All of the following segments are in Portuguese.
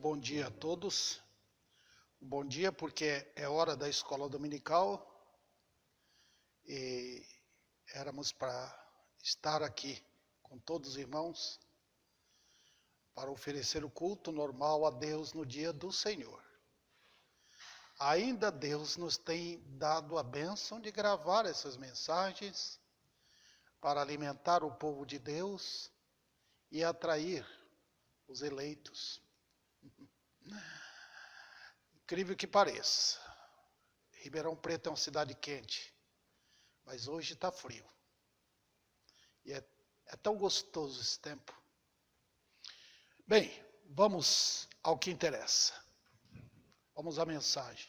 bom dia a todos. Um bom dia porque é hora da escola dominical e éramos para estar aqui com todos os irmãos para oferecer o culto normal a Deus no dia do Senhor. Ainda Deus nos tem dado a bênção de gravar essas mensagens para alimentar o povo de Deus e atrair os eleitos. Incrível que pareça, Ribeirão Preto é uma cidade quente, mas hoje está frio. E é tão gostoso esse tempo. Bem, vamos ao que interessa. Vamos à mensagem.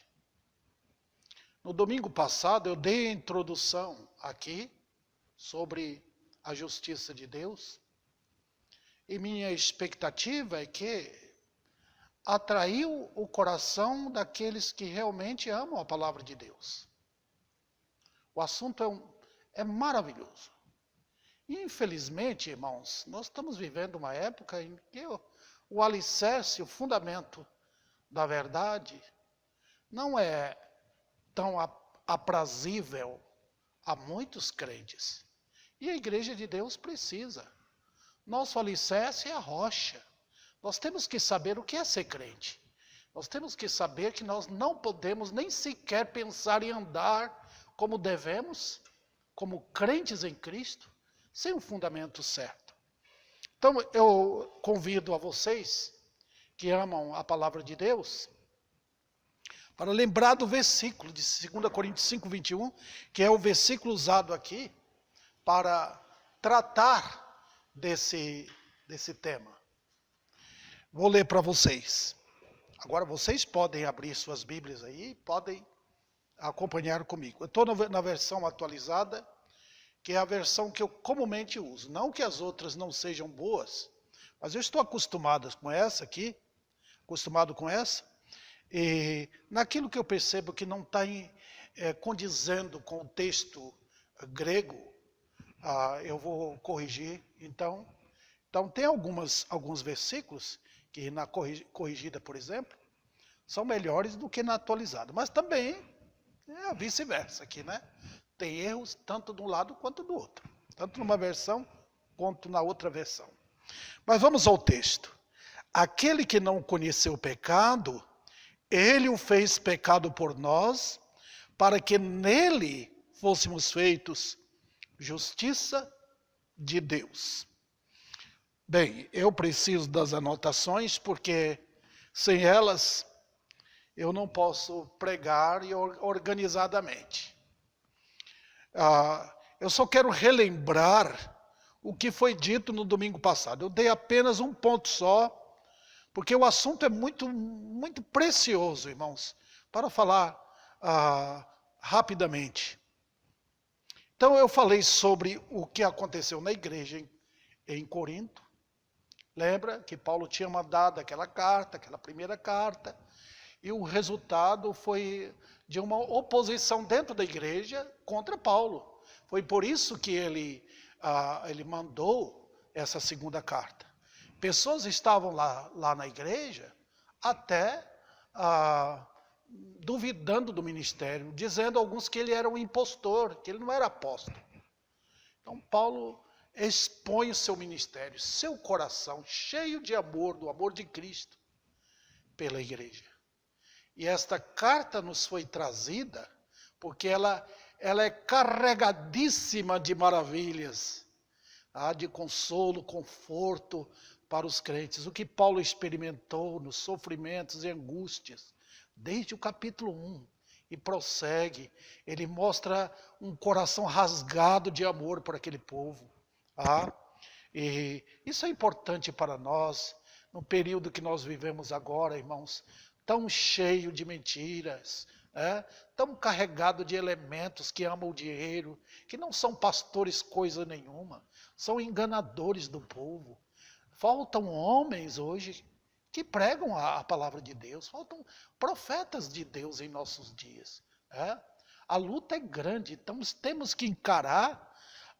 No domingo passado eu dei a introdução aqui sobre a justiça de Deus. E minha expectativa é que atraiu o coração daqueles que realmente amam a palavra de Deus. O assunto é maravilhoso. Infelizmente, irmãos, nós estamos vivendo uma época em que o alicerce, o fundamento da verdade não é tão aprazível a muitos crentes. E a igreja de Deus precisa. Nosso alicerce é a rocha. Nós temos que saber o que é ser crente. Nós temos que saber que nós não podemos nem sequer pensar em andar como devemos, como crentes em Cristo, sem um fundamento certo. Então eu convido a vocês que amam a palavra de Deus para lembrar do versículo de 2 Coríntios 5, 21, que é o versículo usado aqui para tratar desse tema. Vou ler para vocês. Agora vocês podem abrir suas Bíblias aí, podem acompanhar comigo. Eu estou na versão atualizada, que é a versão que eu comumente uso. Não que as outras não sejam boas, mas eu estou acostumado com essa aqui, e naquilo que eu percebo que não está condizendo com o texto grego, eu vou corrigir. Então tem alguns versículos que na corrigida, por exemplo, são melhores do que na atualizada. Mas também é vice-versa aqui, né? Tem erros tanto de um lado quanto do outro. Tanto numa versão quanto na outra versão. Mas vamos ao texto. Aquele que não conheceu o pecado, ele o fez pecado por nós, para que nele fôssemos feitos justiça de Deus. Bem, eu preciso das anotações, porque sem elas eu não posso pregar organizadamente. Eu só quero relembrar o que foi dito no domingo passado. Eu dei apenas um ponto só, porque o assunto é muito, muito precioso, irmãos, para falar rapidamente. Então eu falei sobre o que aconteceu na igreja em Corinto. Lembra que Paulo tinha mandado aquela primeira carta, e o resultado foi de uma oposição dentro da igreja contra Paulo. Foi por isso que ele mandou essa segunda carta. Pessoas estavam lá na igreja até duvidando do ministério, dizendo alguns que ele era um impostor, que ele não era apóstolo. Então Paulo expõe o seu ministério, seu coração cheio de amor, do amor de Cristo pela igreja. E esta carta nos foi trazida porque ela é carregadíssima de maravilhas, de consolo, conforto para os crentes. O que Paulo experimentou nos sofrimentos e angústias, desde o capítulo 1, e prossegue. Ele mostra um coração rasgado de amor por aquele povo. E isso é importante para nós, no período que nós vivemos agora, irmãos, tão cheio de mentiras, tão carregado de elementos que amam o dinheiro, que não são pastores coisa nenhuma, são enganadores do povo. Faltam homens hoje que pregam a palavra de Deus, faltam profetas de Deus em nossos dias. A luta é grande, então temos que encarar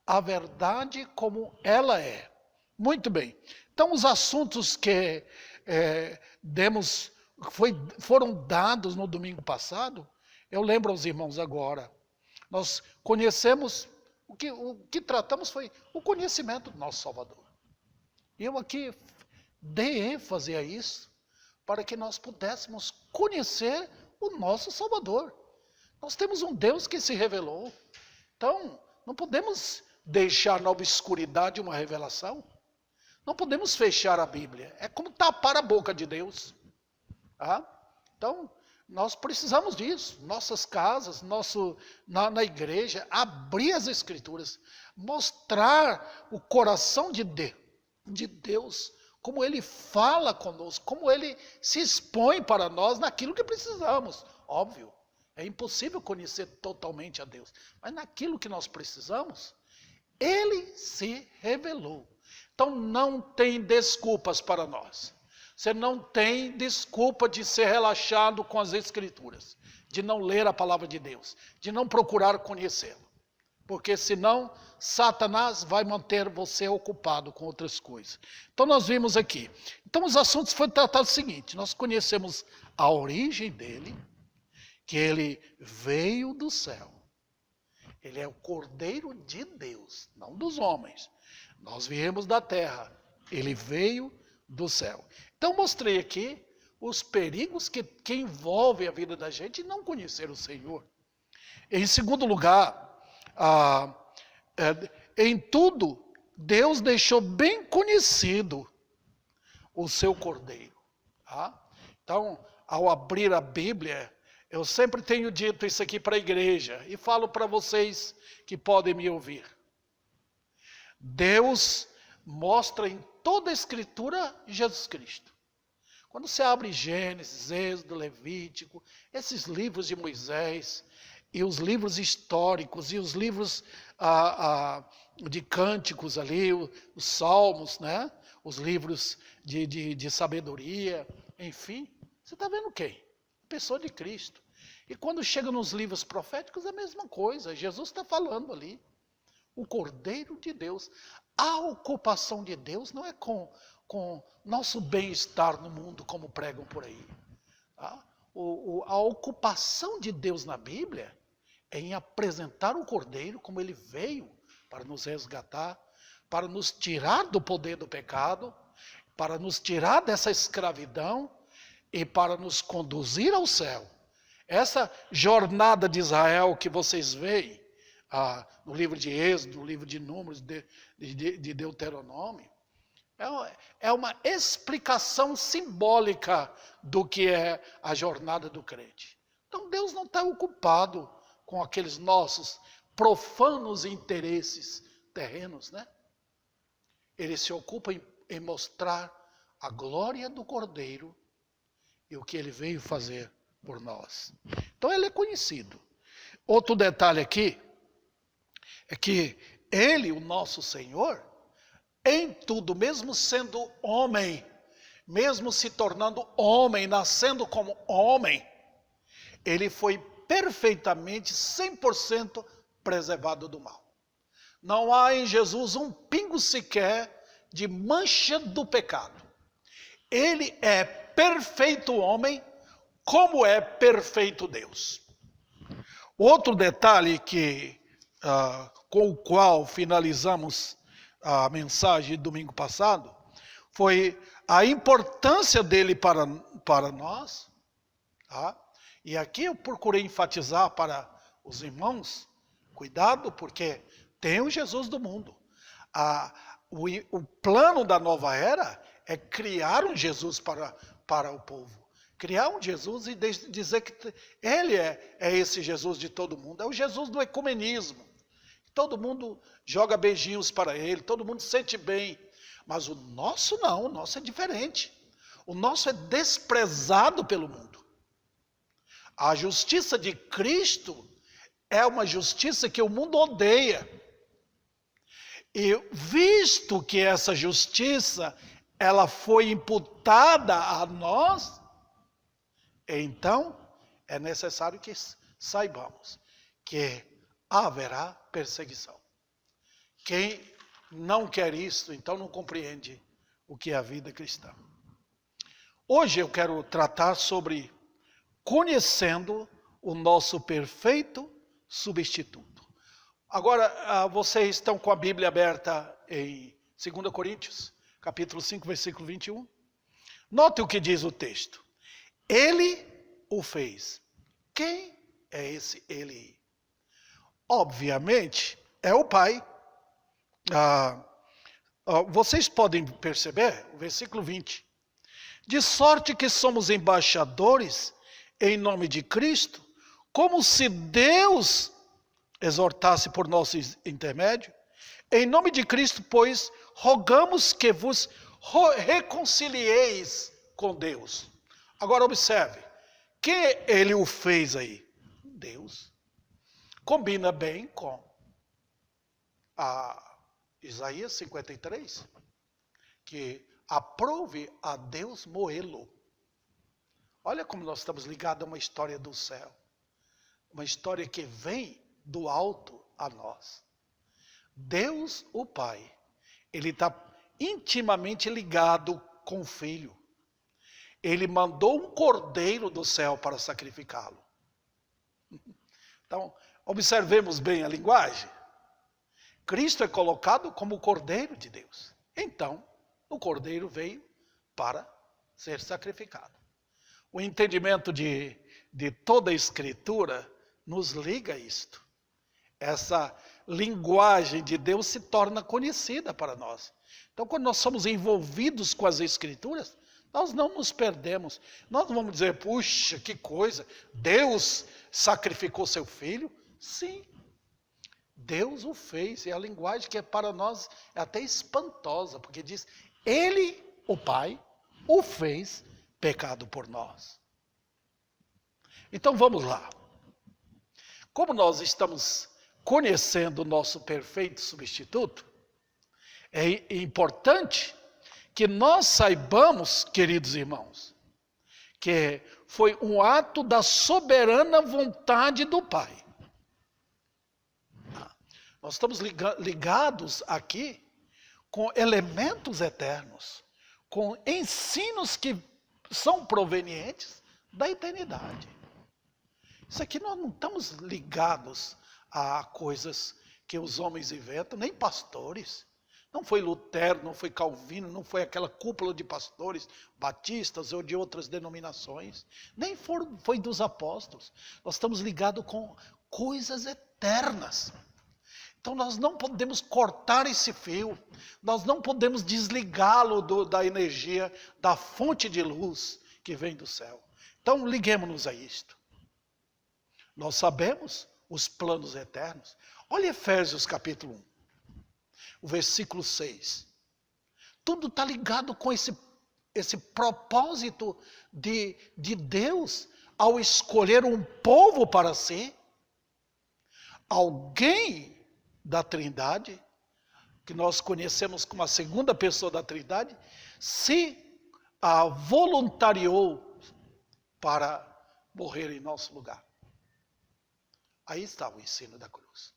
a verdade como ela é. Muito bem. Então, os assuntos que foram dados no domingo passado, eu lembro aos irmãos agora. Nós conhecemos, o que tratamos foi o conhecimento do nosso Salvador. Eu aqui dei ênfase a isso, para que nós pudéssemos conhecer o nosso Salvador. Nós temos um Deus que se revelou. Então, não podemos deixar na obscuridade uma revelação. Não podemos fechar a Bíblia. É como tapar a boca de Deus. Tá? Então, nós precisamos disso. Nossas casas, na igreja, abrir as Escrituras, mostrar o coração de Deus, como Ele fala conosco, como Ele se expõe para nós naquilo que precisamos. Óbvio, é impossível conhecer totalmente a Deus, mas naquilo que nós precisamos, Ele se revelou. Então não tem desculpas para nós. Você não tem desculpa de ser relaxado com as Escrituras, de não ler a palavra de Deus, de não procurar conhecê-lo. Porque senão Satanás vai manter você ocupado com outras coisas. Então nós vimos aqui. Então os assuntos foram tratados o seguinte: nós conhecemos a origem dele, que ele veio do céu. Ele é o Cordeiro de Deus, não dos homens. Nós viemos da terra, ele veio do céu. Então mostrei aqui os perigos que envolvem a vida da gente e não conhecer o Senhor. Em segundo lugar, em tudo, Deus deixou bem conhecido o seu Cordeiro. Tá? Então, ao abrir a Bíblia, eu sempre tenho dito isso aqui para a igreja e falo para vocês que podem me ouvir. Deus mostra em toda a Escritura Jesus Cristo. Quando você abre Gênesis, Êxodo, Levítico, esses livros de Moisés, e os livros históricos, e os livros de cânticos ali, os salmos, né? Os livros de sabedoria, enfim, você está vendo quem? A pessoa de Cristo. E quando chega nos livros proféticos, é a mesma coisa, Jesus está falando ali. O Cordeiro de Deus. A ocupação de Deus não é com nosso bem-estar no mundo, como pregam por aí. Tá? A ocupação de Deus na Bíblia é em apresentar o Cordeiro como ele veio para nos resgatar, para nos tirar do poder do pecado, para nos tirar dessa escravidão e para nos conduzir ao céu. Essa jornada de Israel que vocês veem no livro de Êxodo, no livro de Números, de Deuteronômio, é uma explicação simbólica do que é a jornada do crente. Então Deus não está ocupado com aqueles nossos profanos interesses terrenos, né? Ele se ocupa em mostrar a glória do Cordeiro e o que ele veio fazer por nós. Então ele é conhecido. Outro detalhe aqui é que ele, o nosso Senhor, em tudo, mesmo sendo homem, mesmo se tornando homem, nascendo como homem, ele foi perfeitamente, 100% preservado do mal. Não há em Jesus um pingo sequer de mancha do pecado. Ele é perfeito homem, como é perfeito Deus. Outro detalhe com o qual finalizamos a mensagem do domingo passado foi a importância dele para nós. Tá? E aqui eu procurei enfatizar para os irmãos, cuidado, porque tem o Jesus do mundo. O plano da nova era é criar um Jesus para o povo. Criar um Jesus e dizer que ele é esse Jesus de todo mundo. É o Jesus do ecumenismo. Todo mundo joga beijinhos para ele, todo mundo se sente bem. Mas o nosso não, o nosso é diferente. O nosso é desprezado pelo mundo. A justiça de Cristo é uma justiça que o mundo odeia. E visto que essa justiça, ela foi imputada a nós, então é necessário que saibamos que haverá perseguição. Quem não quer isso, então não compreende o que é a vida cristã. Hoje eu quero tratar sobre conhecendo o nosso perfeito substituto. Agora, vocês estão com a Bíblia aberta em 2 Coríntios, capítulo 5, versículo 21. Note o que diz o texto. Ele o fez. Quem é esse ele? Obviamente, é o Pai. Vocês podem perceber, o versículo 20. De sorte que somos embaixadores em nome de Cristo, como se Deus exortasse por nosso intermédio. Em nome de Cristo, pois, rogamos que vos reconcilieis com Deus. Agora observe, que ele o fez aí? Deus. Combina bem com Isaías 53, que aprove a Deus moê-lo. Olha como nós estamos ligados a uma história do céu. Uma história que vem do alto a nós. Deus, o Pai, ele está intimamente ligado com o Filho. Ele mandou um cordeiro do céu para sacrificá-lo. Então, observemos bem a linguagem. Cristo é colocado como o cordeiro de Deus. Então, o cordeiro veio para ser sacrificado. O entendimento de toda a Escritura nos liga a isto. Essa linguagem de Deus se torna conhecida para nós. Então, quando nós somos envolvidos com as Escrituras, nós não nos perdemos. Nós não vamos dizer, puxa, que coisa, Deus sacrificou seu filho? Sim, Deus o fez. E a linguagem que é para nós é até espantosa, porque diz, ele, o Pai, o fez pecado por nós. Então vamos lá. Como nós estamos conhecendo o nosso perfeito substituto, é importante que nós saibamos, queridos irmãos, que foi um ato da soberana vontade do Pai. Nós estamos ligados aqui com elementos eternos, com ensinos que são provenientes da eternidade. Isso aqui nós não estamos ligados a coisas que os homens inventam, nem pastores. Não foi Lutero, não foi Calvino, não foi aquela cúpula de pastores batistas ou de outras denominações. Nem foi dos apóstolos. Nós estamos ligados com coisas eternas. Então nós não podemos cortar esse fio. Nós não podemos desligá-lo da energia, da fonte de luz que vem do céu. Então liguemos-nos a isto. Nós sabemos os planos eternos. Olha Efésios capítulo 1. O versículo 6. Tudo está ligado com esse propósito de Deus ao escolher um povo para si. Alguém da Trindade, que nós conhecemos como a segunda pessoa da Trindade, se voluntariou para morrer em nosso lugar. Aí está o ensino da cruz.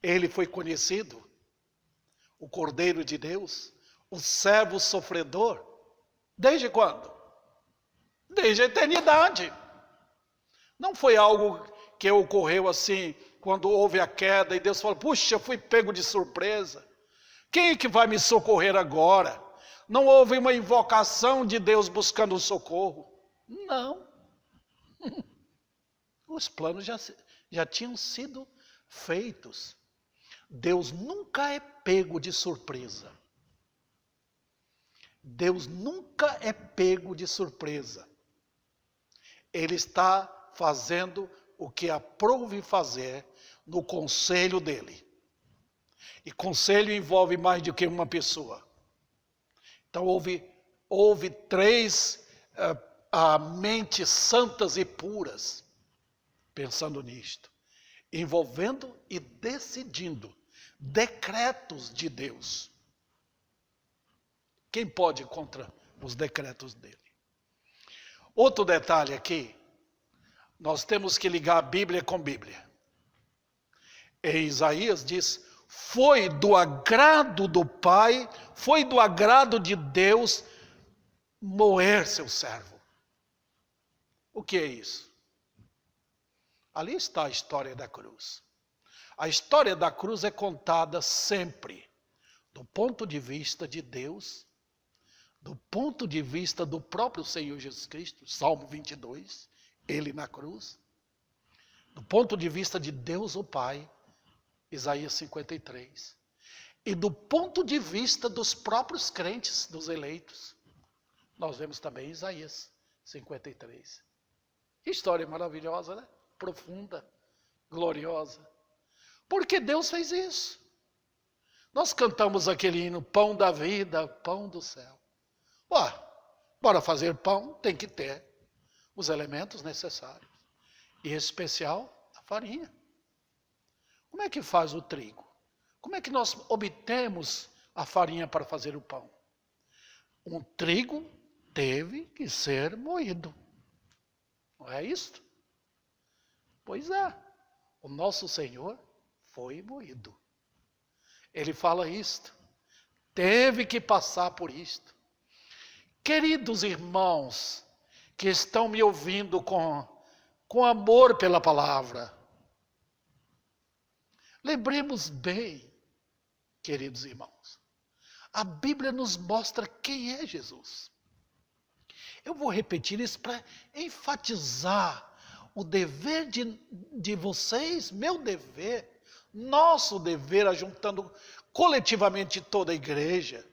Ele foi conhecido, o Cordeiro de Deus, o servo sofredor, desde quando? Desde a eternidade. Não foi algo que ocorreu assim, quando houve a queda e Deus falou, puxa, eu fui pego de surpresa. Quem é que vai me socorrer agora? Não houve uma invocação de Deus buscando um socorro. Não. Os planos já tinham sido feitos. Deus nunca é pego de surpresa. Deus nunca é pego de surpresa. Ele está fazendo o que aprouve fazer no conselho dele. E conselho envolve mais do que uma pessoa. Então houve três mentes santas e puras pensando nisto, envolvendo e decidindo decretos de Deus. Quem pode ir contra os decretos dele? Outro detalhe aqui, nós temos que ligar a Bíblia com a Bíblia. Em Isaías diz, foi do agrado do Pai, foi do agrado de Deus moer seu servo. O que é isso? Ali está a história da cruz. A história da cruz é contada sempre do ponto de vista de Deus, do ponto de vista do próprio Senhor Jesus Cristo, Salmo 22, ele na cruz, do ponto de vista de Deus o Pai, Isaías 53, e do ponto de vista dos próprios crentes, dos eleitos, nós vemos também Isaías 53. Que história maravilhosa, né? Profunda, gloriosa. Porque Deus fez isso. Nós cantamos aquele hino, pão da vida, pão do céu. Bora fazer pão, tem que ter os elementos necessários. E em especial, a farinha. Como é que faz o trigo? Como é que nós obtemos a farinha para fazer o pão? Um trigo teve que ser moído. Não é isto? Pois é. O nosso Senhor foi moído. Ele fala isto. Teve que passar por isto. Queridos irmãos que estão me ouvindo com amor pela palavra, lembremos bem, queridos irmãos, a Bíblia nos mostra quem é Jesus. Eu vou repetir isso para enfatizar o dever de vocês, meu dever, nosso dever, ajuntando coletivamente toda a igreja,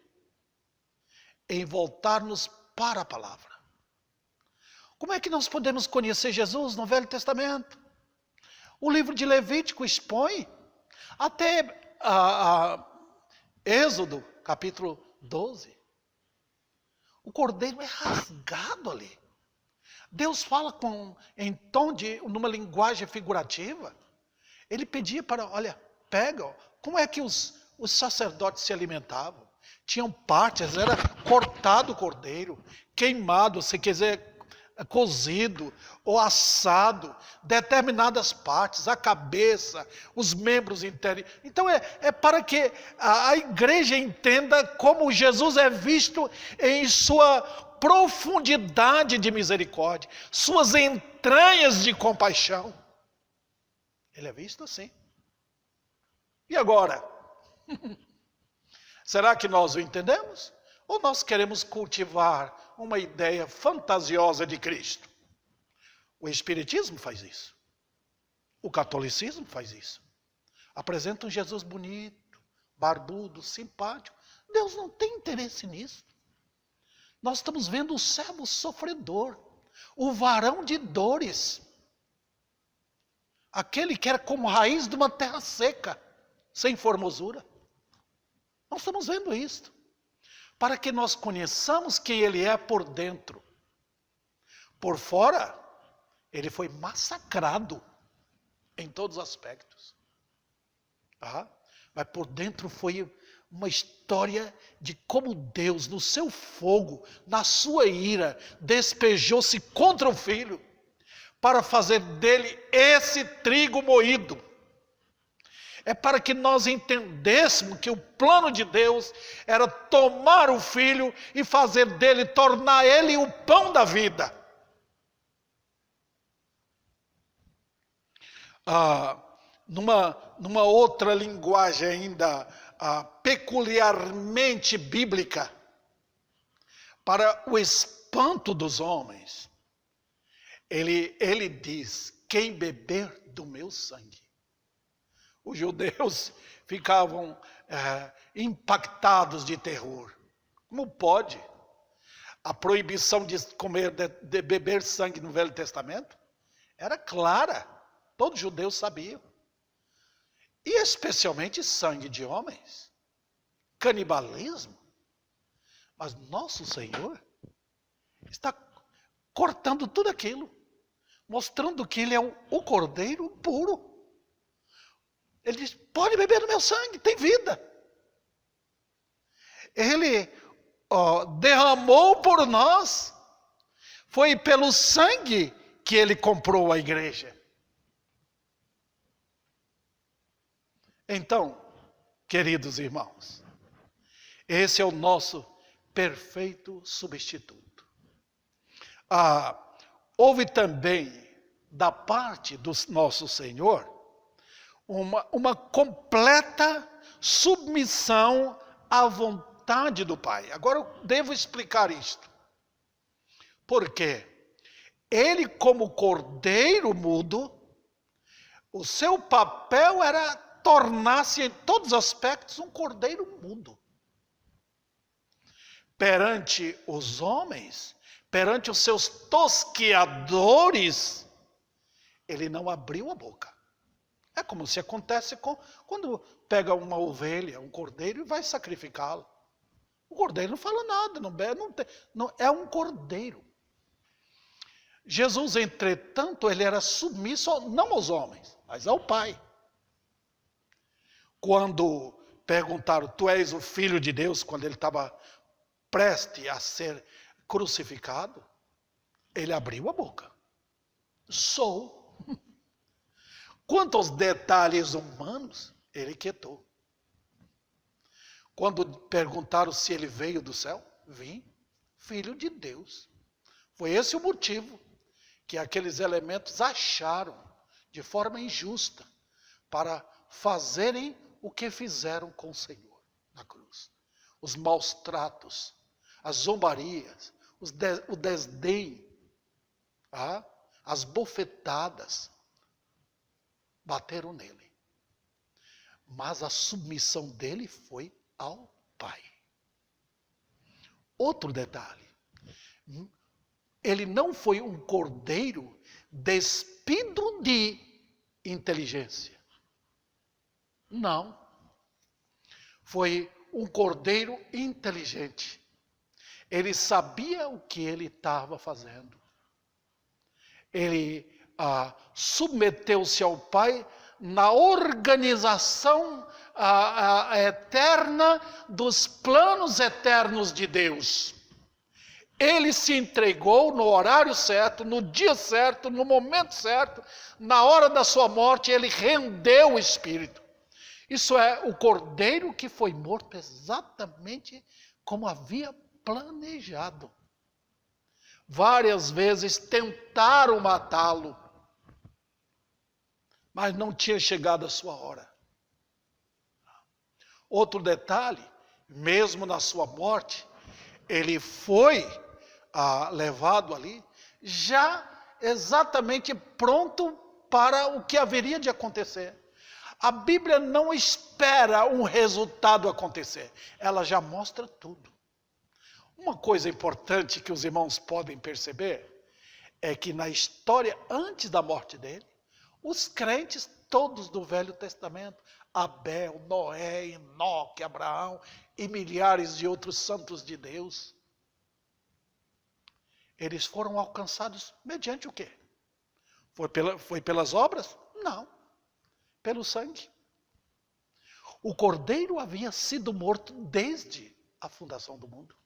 em voltar-nos para a palavra. Como é que nós podemos conhecer Jesus no Velho Testamento? O livro de Levítico expõe, até Êxodo, capítulo 12. O cordeiro é rasgado ali. Deus fala em tom numa linguagem figurativa. Ele pedia para, olha, pega, como é que os sacerdotes se alimentavam? Tinham partes, era cortado o cordeiro, queimado, se quiser, cozido ou assado, determinadas partes, a cabeça, os membros interiores. Então é para que a igreja entenda como Jesus é visto em sua profundidade de misericórdia, suas entranhas de compaixão. Ele é visto assim. E agora? Será que nós o entendemos? Ou nós queremos cultivar uma ideia fantasiosa de Cristo? O Espiritismo faz isso. O catolicismo faz isso. Apresenta um Jesus bonito, barbudo, simpático. Deus não tem interesse nisso. Nós estamos vendo o servo sofredor, o varão de dores. Aquele que era como raiz de uma terra seca, sem formosura. Nós estamos vendo isto. Para que nós conheçamos quem ele é por dentro. Por fora, ele foi massacrado em todos os aspectos. Mas por dentro foi uma história de como Deus, no seu fogo, na sua ira, despejou-se contra o Filho, para fazer dele esse trigo moído. É para que nós entendêssemos que o plano de Deus era tomar o Filho e fazer dele, tornar ele o pão da vida. Numa outra linguagem ainda peculiarmente bíblica, para o espanto dos homens, ele diz, quem beber do meu sangue. Os judeus ficavam impactados de terror. Como pode? A proibição de comer, de beber sangue no Velho Testamento era clara. Todos os judeus sabiam. E especialmente sangue de homens. Canibalismo. Mas nosso Senhor está cortando tudo aquilo. Mostrando que ele é o cordeiro puro. Ele diz, pode beber do meu sangue, tem vida. Ele derramou por nós. Foi pelo sangue que ele comprou a igreja. Então, queridos irmãos. Esse é o nosso perfeito substituto. Houve também, da parte do nosso Senhor, uma completa submissão à vontade do Pai. Agora eu devo explicar isto. Por quê? Ele, como cordeiro mudo, o seu papel era tornar-se em todos os aspectos um cordeiro mudo. Perante os homens, perante os seus tosqueadores, ele não abriu a boca. É como se acontece quando pega uma ovelha, um cordeiro e vai sacrificá-lo. O cordeiro não fala nada, não é um cordeiro. Jesus, entretanto, ele era submisso não aos homens, mas ao Pai. Quando perguntaram, tu és o Filho de Deus, quando ele estava prestes a ser crucificado, ele abriu a boca. Sou. Quanto aos detalhes humanos, ele quietou. Quando perguntaram se ele veio do céu, vim, Filho de Deus. Foi esse o motivo que aqueles elementos acharam de forma injusta para fazerem o que fizeram com o Senhor na cruz. Os maus tratos, as zombarias, o desdém, as bofetadas, bateram nele. Mas a submissão dele foi ao Pai. Outro detalhe. Ele não foi um cordeiro despido de inteligência. Não. Foi um cordeiro inteligente. Ele sabia o que ele estava fazendo. Ele submeteu-se ao Pai na organização eterna dos planos eternos de Deus. Ele se entregou no horário certo, no dia certo, no momento certo, na hora da sua morte, ele rendeu o Espírito. Isso é o cordeiro que foi morto exatamente como havia planejado. Várias vezes tentaram matá-lo, mas não tinha chegado a sua hora. Outro detalhe, mesmo na sua morte, ele foi levado ali, já exatamente pronto para o que haveria de acontecer. A Bíblia não espera um resultado acontecer, ela já mostra tudo. Uma coisa importante que os irmãos podem perceber é que na história antes da morte dele, os crentes todos do Velho Testamento, Abel, Noé, Enoque, Abraão e milhares de outros santos de Deus, eles foram alcançados mediante o quê? Foi pelas obras? Não. Pelo sangue. O cordeiro havia sido morto desde a fundação do mundo.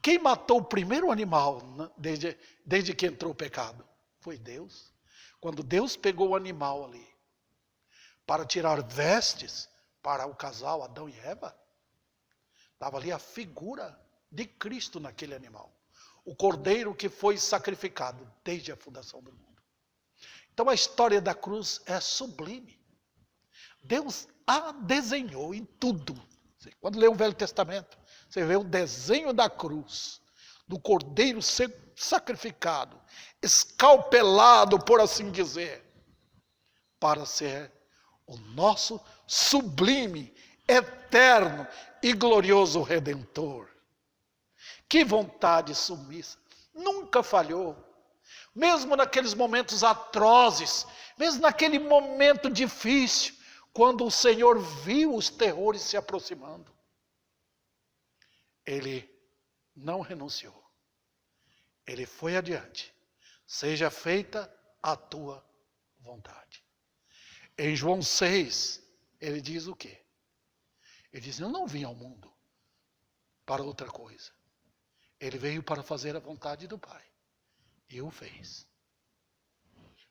Quem matou o primeiro animal desde que entrou o pecado? Foi Deus. Quando Deus pegou o animal ali para tirar vestes para o casal Adão e Eva, estava ali a figura de Cristo naquele animal. O cordeiro que foi sacrificado desde a fundação do mundo. Então a história da cruz é sublime. Deus a desenhou em tudo. Quando lê o Velho Testamento, você vê o desenho da cruz, do cordeiro ser sacrificado, escalpelado, por assim dizer, para ser o nosso sublime, eterno e glorioso Redentor. Que vontade submissa, nunca falhou. Mesmo naqueles momentos atrozes, mesmo naquele momento difícil, quando o Senhor viu os terrores se aproximando, ele não renunciou. Ele foi adiante. Seja feita a tua vontade. Em João 6, ele diz o quê? Ele diz, eu não vim ao mundo para outra coisa. Ele veio para fazer a vontade do Pai. E o fez.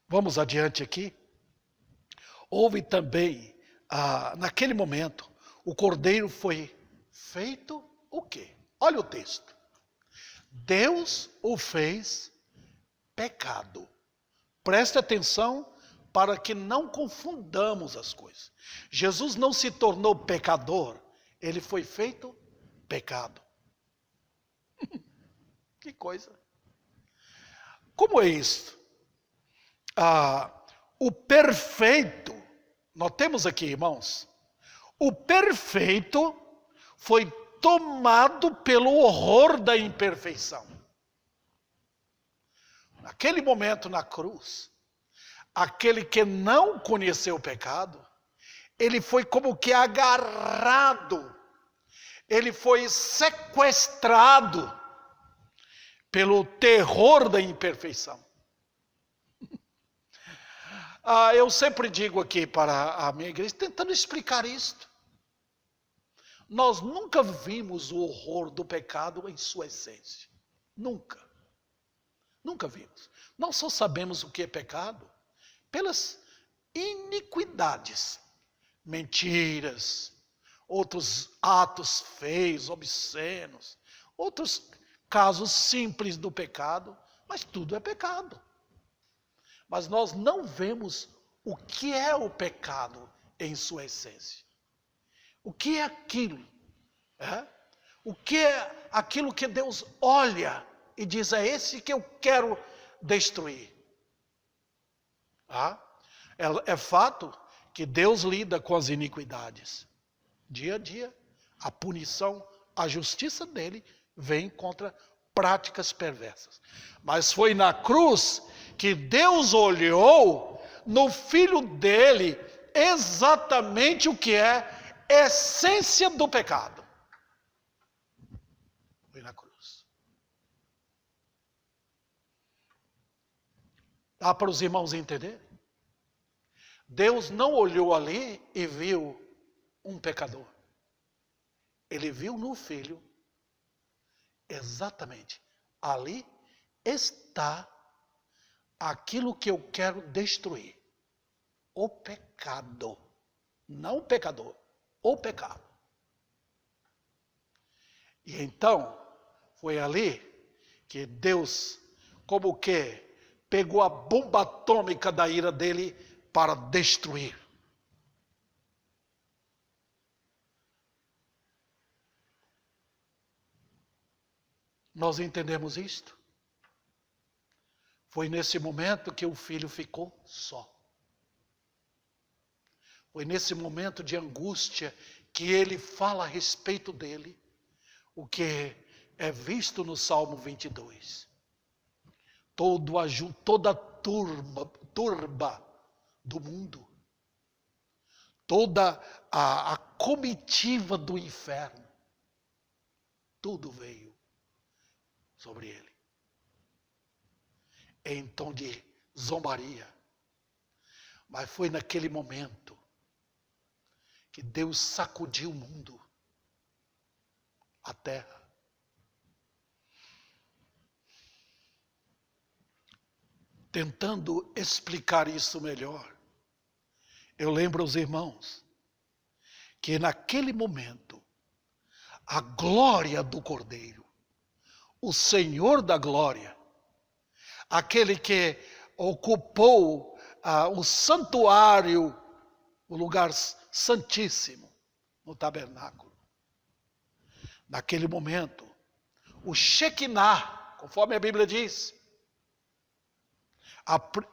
Vamos adiante aqui. Houve também, naquele momento, o cordeiro foi feito o quê? Olha o texto. Deus o fez pecado. Preste atenção para que não confundamos as coisas. Jesus não se tornou pecador, ele foi feito pecado. Que coisa. Como é isso? O perfeito, notemos aqui, irmãos, o perfeito foi tomado pelo horror da imperfeição. Naquele momento na cruz, aquele que não conheceu o pecado, ele foi como que agarrado, ele foi sequestrado pelo terror da imperfeição. Eu sempre digo aqui para a minha igreja, tentando explicar isto. Nós nunca vimos o horror do pecado em sua essência. Nunca. Nunca vimos. Nós só sabemos o que é pecado pelas iniquidades, mentiras, outros atos feios, obscenos, outros casos simples do pecado, mas tudo é pecado. Mas nós não vemos o que é o pecado em sua essência. O que é aquilo? O que é aquilo que Deus olha e diz, é esse que eu quero destruir? É fato que Deus lida com as iniquidades. Dia a dia, a punição, a justiça dele vem contra práticas perversas. Mas foi na cruz que Deus olhou no Filho dele exatamente o que é essência do pecado. Foi na cruz. Dá para os irmãos entenderem? Deus não olhou ali e viu um pecador. Ele viu no Filho exatamente. Ali está aquilo que eu quero destruir. O pecado. Não o pecador. O pecado. E então, foi ali que Deus, como que, pegou a bomba atômica da ira dele para destruir. Nós entendemos isto? Foi nesse momento que o filho ficou só. Foi nesse momento de angústia que ele fala a respeito dele, o que é visto no Salmo 22. Toda a turba do mundo, toda a comitiva do inferno, tudo veio sobre ele, em tom de zombaria. Mas foi naquele momento que Deus sacudiu o mundo, a terra. Tentando explicar isso melhor, eu lembro aos irmãos que naquele momento, a glória do Cordeiro, o Senhor da glória, aquele que ocupou o santuário, o lugar santíssimo, no tabernáculo. Naquele momento, o Shekinah, conforme a Bíblia diz,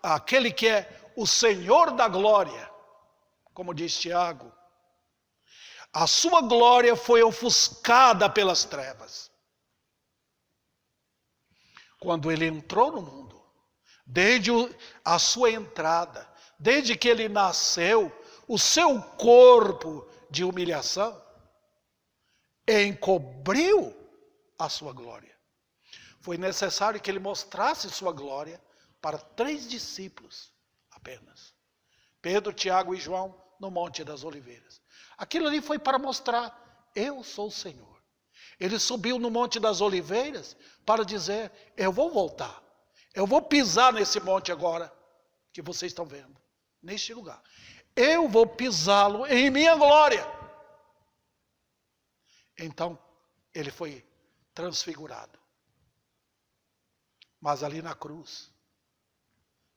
aquele que é o Senhor da glória, como diz Tiago, a sua glória foi ofuscada pelas trevas. Quando ele entrou no mundo, desde a sua entrada, desde que ele nasceu, o seu corpo de humilhação encobriu a sua glória. Foi necessário que ele mostrasse sua glória para 3 discípulos apenas. Pedro, Tiago e João no Monte das Oliveiras. Aquilo ali foi para mostrar, eu sou o Senhor. Ele subiu no Monte das Oliveiras para dizer, eu vou voltar. Eu vou pisar nesse monte agora, que vocês estão vendo, neste lugar. Eu vou pisá-lo em minha glória. Então, ele foi transfigurado. Mas ali na cruz,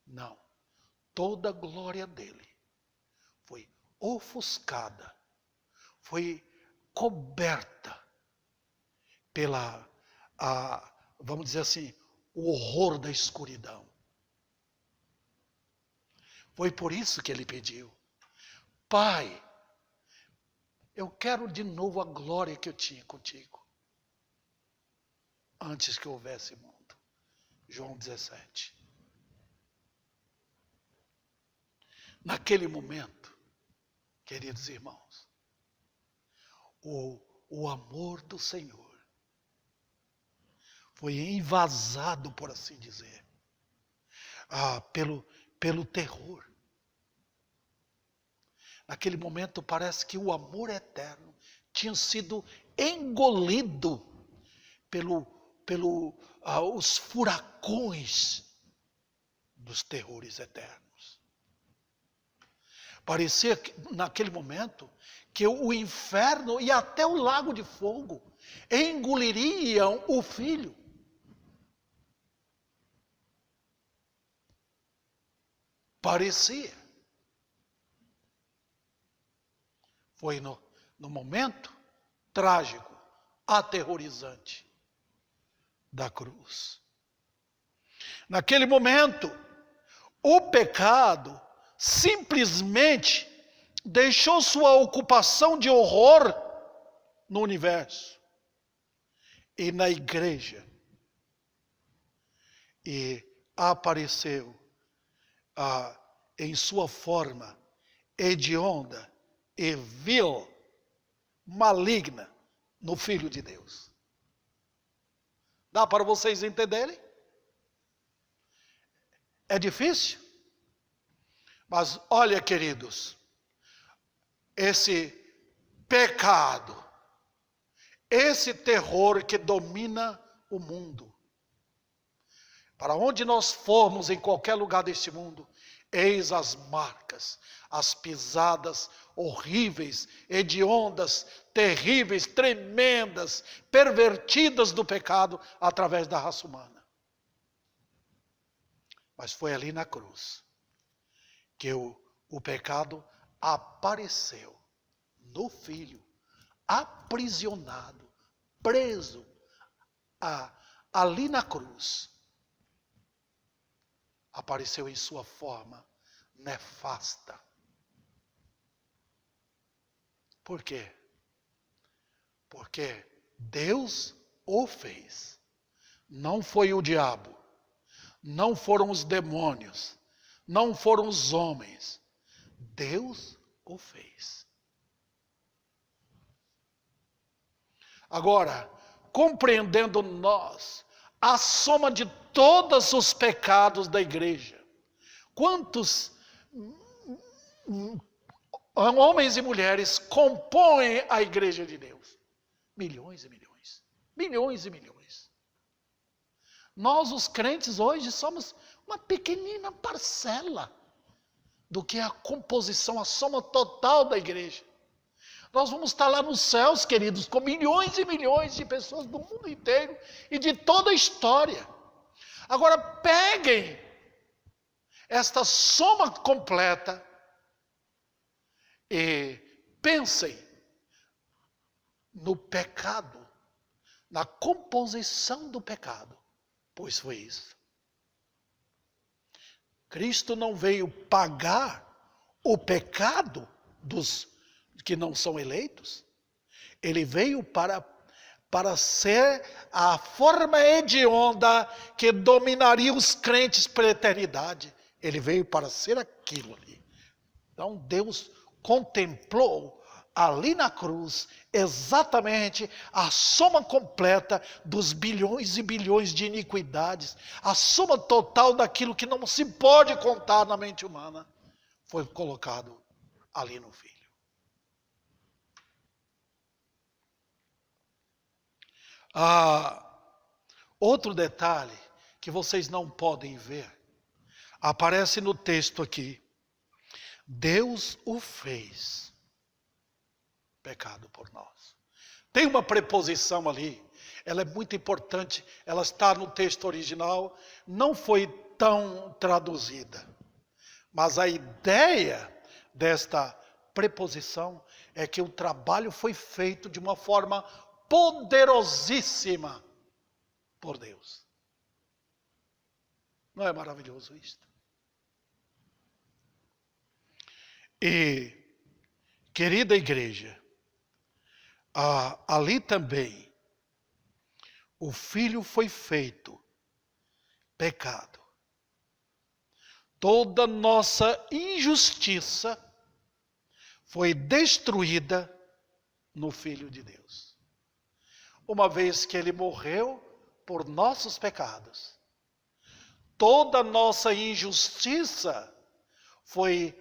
não. Toda a glória dele foi ofuscada, foi coberta pela, vamos dizer assim, o horror da escuridão. Foi por isso que ele pediu: Pai, eu quero de novo a glória que eu tinha contigo, antes que houvesse mundo. João 17. Naquele momento, queridos irmãos, o amor do Senhor foi envasado, por assim dizer, pelo terror. Naquele momento parece que o amor eterno tinha sido engolido os furacões dos terrores eternos. Parecia que, naquele momento, que o inferno e até o lago de fogo engoliriam o filho. Parecia. Foi no momento trágico, aterrorizante da cruz. Naquele momento, o pecado simplesmente deixou sua ocupação de horror no universo e na igreja. E apareceu em sua forma hedionda e vil, maligna, no Filho de Deus. Dá para vocês entenderem? É difícil? Mas olha, queridos, esse pecado, esse terror que domina o mundo, para onde nós formos, em qualquer lugar deste mundo, eis as marcas, as pisadas horríveis, hediondas, terríveis, tremendas, pervertidas do pecado através da raça humana. Mas foi ali na cruz que o pecado apareceu no Filho, aprisionado, preso, ali na cruz. Apareceu em sua forma nefasta. Por quê? Porque Deus o fez. Não foi o diabo, não foram os demônios, não foram os homens. Deus o fez. Agora, compreendendo nós a soma de todos os pecados da igreja, quantos homens e mulheres compõem a igreja de Deus? Milhões e milhões. Milhões e milhões. Nós, os crentes, hoje somos uma pequenina parcela do que é a composição, a soma total da igreja. Nós vamos estar lá nos céus, queridos, com milhões e milhões de pessoas do mundo inteiro e de toda a história. Agora peguem esta soma completa e pensem no pecado, na composição do pecado, pois foi isso. Cristo não veio pagar o pecado dos que não são eleitos. Ele veio para ser a forma hedionda que dominaria os crentes para a eternidade. Ele veio para ser aquilo ali. Então Deus contemplou ali na cruz exatamente a soma completa dos bilhões e bilhões de iniquidades, a soma total daquilo que não se pode contar na mente humana, foi colocado ali no Filho. Outro detalhe que vocês não podem ver, aparece no texto aqui: Deus o fez pecado por nós. Tem uma preposição ali, ela é muito importante, ela está no texto original, não foi tão traduzida. Mas a ideia desta preposição é que o trabalho foi feito de uma forma poderosíssima por Deus. Não é maravilhoso isto? E, querida igreja, ali também, o Filho foi feito pecado. Toda nossa injustiça foi destruída no Filho de Deus. Uma vez que Ele morreu por nossos pecados, toda nossa injustiça foi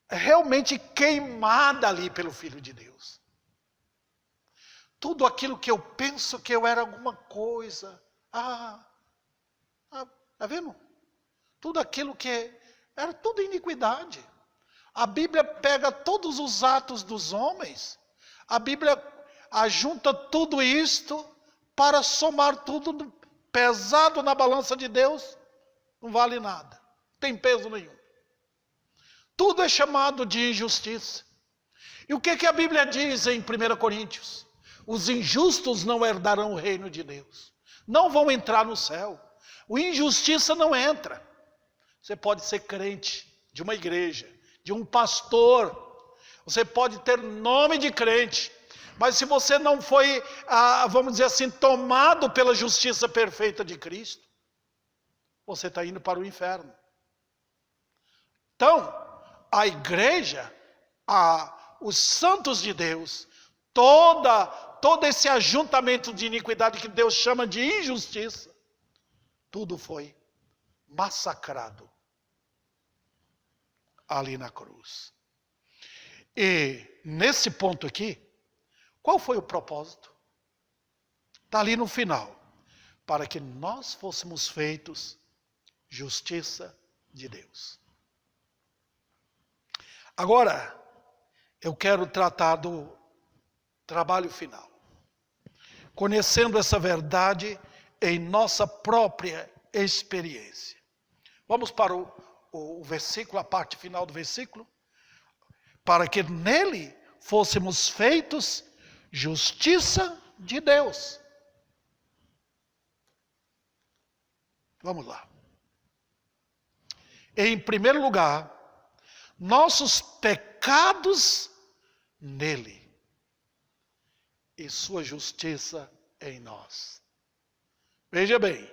realmente queimada ali pelo Filho de Deus. Tudo aquilo que eu penso que eu era alguma coisa. Tá vendo? Tudo aquilo que era tudo iniquidade. A Bíblia pega todos os atos dos homens. A Bíblia ajunta tudo isto para somar tudo pesado na balança de Deus. Não vale nada. Não tem peso nenhum. Tudo é chamado de injustiça. E o que a Bíblia diz em 1 Coríntios? Os injustos não herdarão o reino de Deus. Não vão entrar no céu. O injustiça não entra. Você pode ser crente de uma igreja, de um pastor. Você pode ter nome de crente. Mas se você não foi, vamos dizer assim, tomado pela justiça perfeita de Cristo, você está indo para o inferno. Então, a igreja, os santos de Deus, todo esse ajuntamento de iniquidade que Deus chama de injustiça, tudo foi massacrado ali na cruz. E nesse ponto aqui, qual foi o propósito? Está ali no final. Para que nós fôssemos feitos justiça de Deus. Agora, eu quero tratar do trabalho final. Conhecendo essa verdade em nossa própria experiência. Vamos para o versículo, a parte final do versículo. Para que nele fôssemos feitos justiça de Deus. Vamos lá. Em primeiro lugar, nossos pecados nele e sua justiça em nós. Veja bem,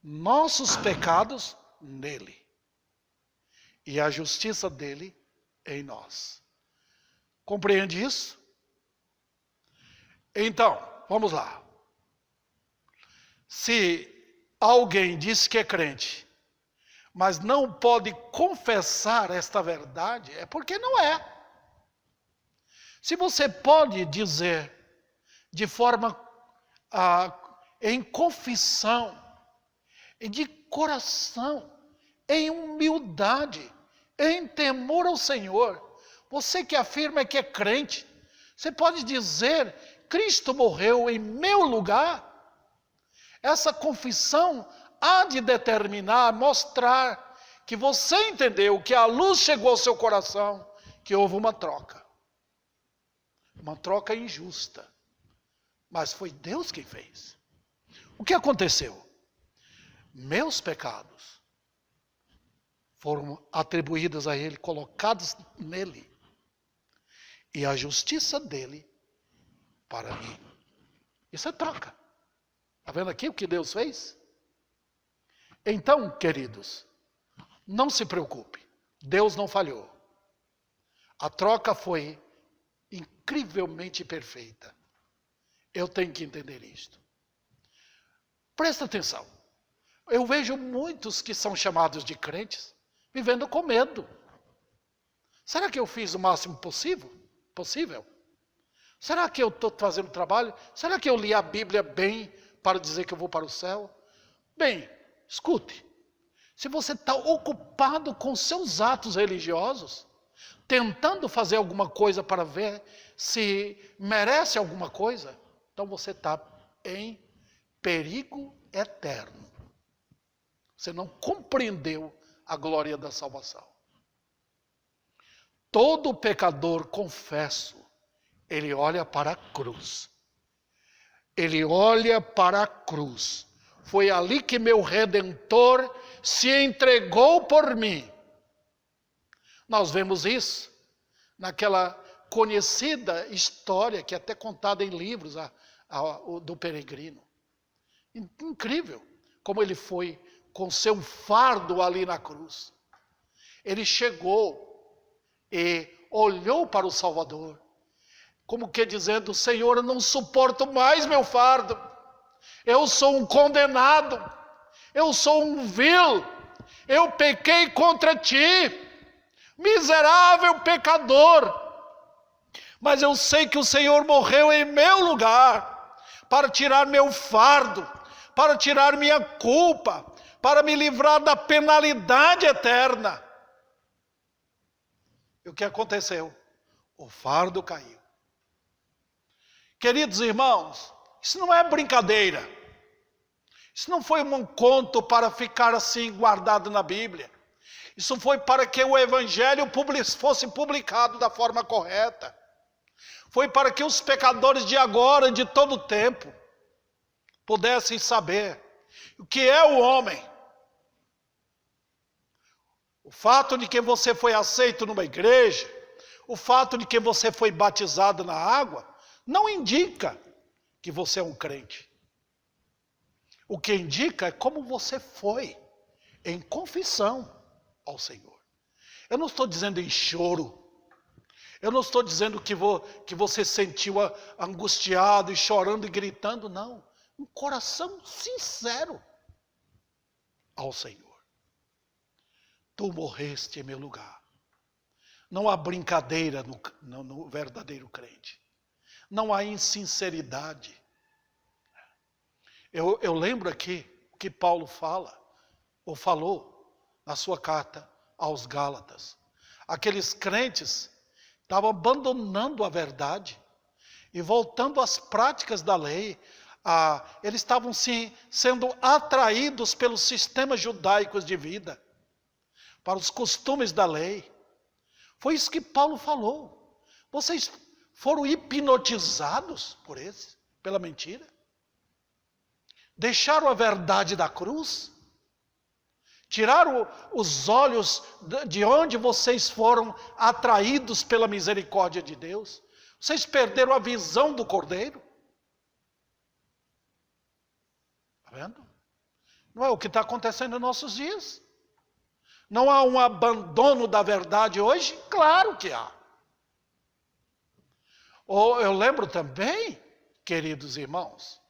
nossos pecados nele e a justiça dele em nós. Compreende isso? Então, vamos lá. Se alguém diz que é crente, mas não pode confessar esta verdade, é porque não é. Se você pode dizer de forma em confissão, de coração, em humildade, em temor ao Senhor, você que afirma que é crente, você pode dizer: Cristo morreu em meu lugar. Essa confissão há de determinar, mostrar que você entendeu, que a luz chegou ao seu coração, que houve uma troca. Uma troca injusta. Mas foi Deus quem fez. O que aconteceu? Meus pecados foram atribuídos a Ele, colocados nele. E a justiça dele para mim. Isso é troca. Está vendo aqui o que Deus fez? Então, queridos, não se preocupe. Deus não falhou. A troca foi incrivelmente perfeita. Eu tenho que entender isto. Presta atenção. Eu vejo muitos que são chamados de crentes vivendo com medo. Será que eu fiz o máximo possível? Será que eu estou fazendo trabalho? Será que eu li a Bíblia bem para dizer que eu vou para o céu? Bem, escute. Se você está ocupado com seus atos religiosos, tentando fazer alguma coisa para ver se merece alguma coisa, então você está em perigo eterno. Você não compreendeu a glória da salvação. Todo pecador, confesso, ele olha para a cruz. Ele olha para a cruz. Foi ali que meu Redentor se entregou por mim. Nós vemos isso naquela conhecida história, que é até contada em livros, do peregrino. Incrível como ele foi com seu fardo ali na cruz. Ele chegou e olhou para o Salvador, como que dizendo: Senhor, eu não suporto mais meu fardo. Eu sou um condenado. Eu sou um vil. Eu pequei contra ti. Miserável pecador. Mas eu sei que o Senhor morreu em meu lugar, para tirar meu fardo, para tirar minha culpa, para me livrar da penalidade eterna. E o que aconteceu? O fardo caiu. Queridos irmãos, isso não é brincadeira. Isso não foi um conto para ficar assim guardado na Bíblia. Isso foi para que o Evangelho fosse publicado da forma correta. Foi para que os pecadores de agora e de todo o tempo pudessem saber o que é o homem. O fato de que você foi aceito numa igreja, o fato de que você foi batizado na água, não indica que você é um crente. O que indica é como você foi em confissão ao Senhor. Eu não estou dizendo em choro. Eu não estou dizendo que você sentiu angustiado e chorando e gritando, não. Um coração sincero ao Senhor. Tu morreste em meu lugar. Não há brincadeira no verdadeiro crente. Não há insinceridade. Eu lembro aqui o que Paulo falou na sua carta aos Gálatas. Aqueles crentes estavam abandonando a verdade e voltando às práticas da lei. Eles estavam sendo atraídos pelos sistemas judaicos de vida, para os costumes da lei. Foi isso que Paulo falou. Vocês foram hipnotizados pela mentira? Deixaram a verdade da cruz? Tiraram os olhos de onde vocês foram atraídos pela misericórdia de Deus? Vocês perderam a visão do Cordeiro? Está vendo? Não é o que está acontecendo em nossos dias? Não há um abandono da verdade hoje? Claro que há. Eu lembro também, queridos irmãos,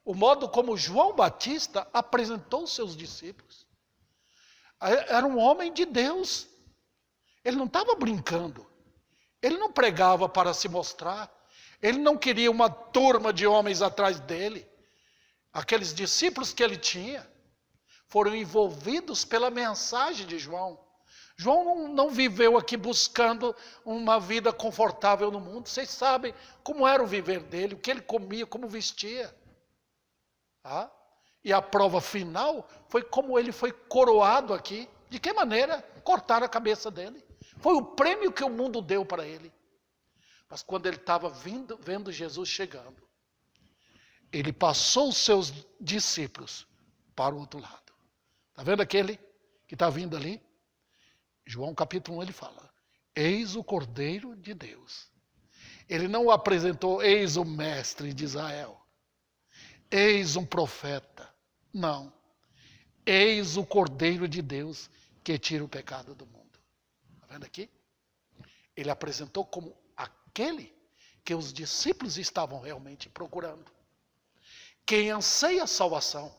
o modo como João Batista apresentou os seus discípulos. Era um homem de Deus. Ele não estava brincando. Ele não pregava para se mostrar. Ele não queria uma turma de homens atrás dele. Aqueles discípulos que ele tinha foram envolvidos pela mensagem de João. João não viveu aqui buscando uma vida confortável no mundo. Vocês sabem como era o viver dele, o que ele comia, como vestia. E a prova final foi como ele foi coroado aqui. De que maneira? Cortaram a cabeça dele. Foi o prêmio que o mundo deu para ele. Mas quando ele estava vendo Jesus chegando, ele passou os seus discípulos para o outro lado. Está vendo aquele que está vindo ali? João capítulo 1 ele fala: eis o Cordeiro de Deus. Ele não apresentou: eis o mestre de Israel. Eis um profeta. Não. Eis o Cordeiro de Deus que tira o pecado do mundo. Está vendo aqui? Ele apresentou como aquele que os discípulos estavam realmente procurando. Quem anseia a salvação,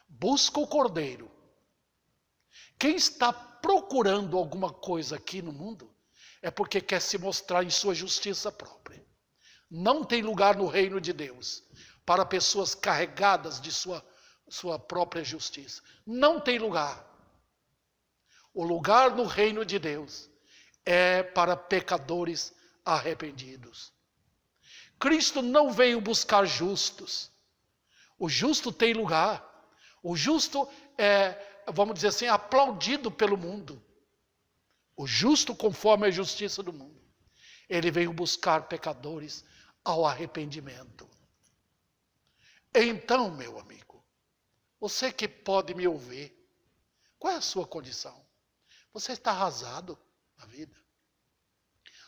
busca o Cordeiro. Quem está procurando alguma coisa aqui no mundo, é porque quer se mostrar em sua justiça própria. Não tem lugar no reino de Deus para pessoas carregadas de sua própria justiça. Não tem lugar. O lugar no reino de Deus é para pecadores arrependidos. Cristo não veio buscar justos. O justo tem lugar. O justo é, vamos dizer assim, aplaudido pelo mundo. O justo conforme a justiça do mundo. Ele veio buscar pecadores ao arrependimento. Então, meu amigo, você que pode me ouvir, qual é a sua condição? Você está arrasado na vida?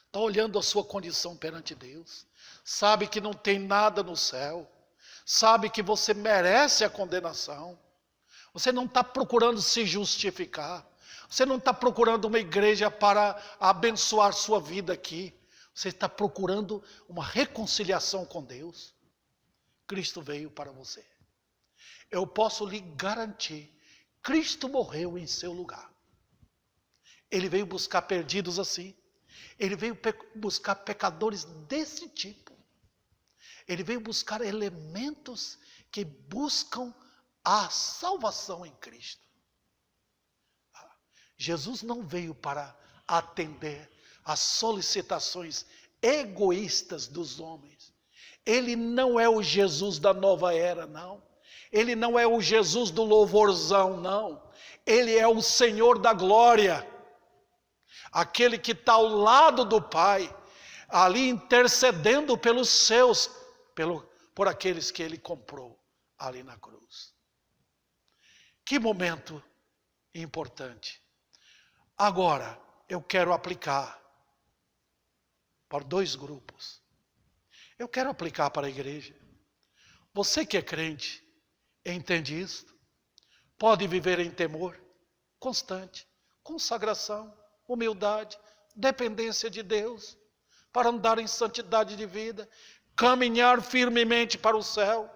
Está olhando a sua condição perante Deus? Sabe que não tem nada no céu? Sabe que você merece a condenação? Você não está procurando se justificar? Você não está procurando uma igreja para abençoar sua vida aqui? Você está procurando uma reconciliação com Deus? Cristo veio para você. Eu posso lhe garantir, Cristo morreu em seu lugar. Ele veio buscar perdidos assim. Ele veio buscar pecadores desse tipo. Ele veio buscar elementos que buscam a salvação em Cristo. Jesus não veio para atender às solicitações egoístas dos homens. Ele não é o Jesus da nova era, não. Ele não é o Jesus do louvorzão, não. Ele é o Senhor da glória. Aquele que está ao lado do Pai, ali intercedendo pelos seus, por aqueles que Ele comprou ali na cruz. Que momento importante. Agora, eu quero aplicar para dois grupos. Eu quero aplicar para a igreja. Você que é crente, entende isso? Pode viver em temor constante, consagração, humildade, dependência de Deus, para andar em santidade de vida, caminhar firmemente para o céu,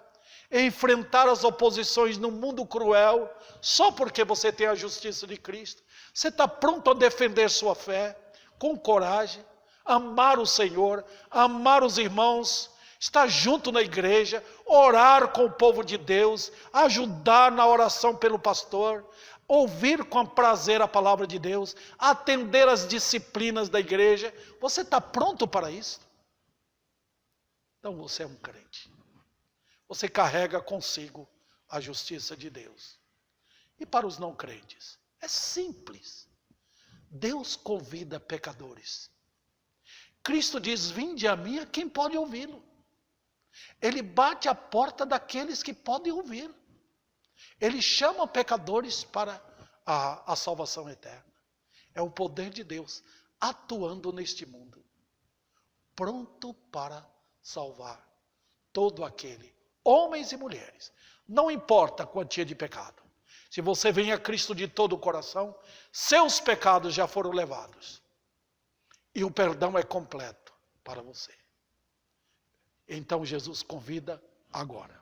enfrentar as oposições num mundo cruel, só porque você tem a justiça de Cristo. Você está pronto a defender sua fé, com coragem, amar o Senhor, amar os irmãos, estar junto na igreja, orar com o povo de Deus, ajudar na oração pelo pastor, ouvir com prazer a palavra de Deus, atender às disciplinas da igreja. Você está pronto para isso? Então você é um crente. Você carrega consigo a justiça de Deus. E para os não crentes, é simples. Deus convida pecadores. Cristo diz, vinde a mim, a quem pode ouvi-lo. Ele bate a porta daqueles que podem ouvir. Ele chama pecadores para a salvação eterna. É o poder de Deus atuando neste mundo, pronto para salvar todo aquele, homens e mulheres. Não importa a quantia de pecado. Se você vem a Cristo de todo o coração, seus pecados já foram levados. E o perdão é completo para você. Então Jesus convida agora.